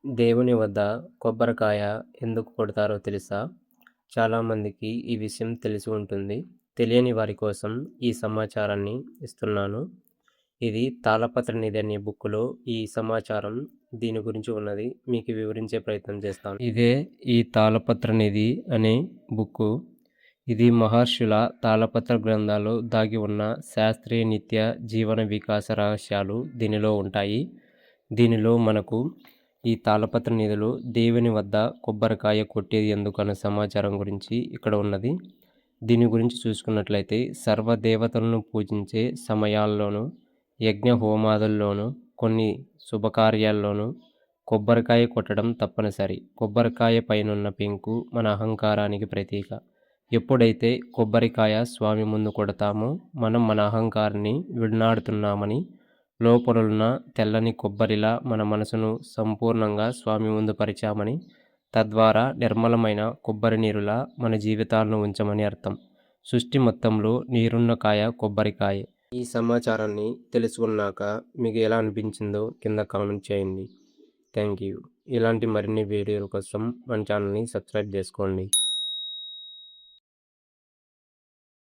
దేవుని వద్ద కొబ్బరికాయ ఎందుకు కొడతారో తెలుసా? చాలామందికి ఈ విషయం తెలిసి ఉంటుంది. తెలియని వారి కోసం ఈ సమాచారాన్ని ఇస్తున్నాను. ఇది తాళపత్ర నిధి అనే బుక్కులో ఈ సమాచారం దీని గురించి ఉన్నది. మీకు వివరించే ప్రయత్నం చేస్తాను. ఇదే ఈ తాళపత్ర నిధి అనే బుక్కు. ఇది మహర్షుల తాళపత్ర గ్రంథాలు దాగి ఉన్న శాస్త్రీయ నిత్య జీవన వికాస రహస్యాలు దీనిలో ఉంటాయి. దీనిలో మనకు ఈ తాళపత్ర నిధిలో దేవుని వద్ద కొబ్బరికాయ కొట్టేది ఎందుకన్న సమాచారం గురించి ఇక్కడ ఉన్నది. దీని గురించి చూసుకున్నట్లయితే సర్వదేవతలను పూజించే సమయాల్లోనూ, యజ్ఞ హోమాదుల్లోనూ, కొన్ని శుభకార్యాల్లోనూ కొబ్బరికాయ కొట్టడం తప్పనిసరి. కొబ్బరికాయ పైనున్న పెంకు మన అహంకారానికి ప్రతీక. ఎప్పుడైతే కొబ్బరికాయ స్వామి ముందు కొడతామో మనం మన అహంకారాన్ని విడనాడుతున్నామని, లోపలున్న తెల్లని కొబ్బరిలా మన మనసును సంపూర్ణంగా స్వామి ముందు పరిచామని, తద్వారా నిర్మలమైన కొబ్బరి నీరులా మన జీవితాలను ఉంచమని అర్థం. సృష్టి మొత్తంలో నీరున్న కాయ కొబ్బరికాయ. ఈ సమాచారాన్ని తెలుసుకున్నాక మీకు ఎలా అనిపించిందో కింద కామెంట్ చేయండి. Thank you. ఇలాంటి మరిన్ని వీడియోల కోసం మన ఛానల్ని సబ్స్క్రైబ్ చేసుకోండి.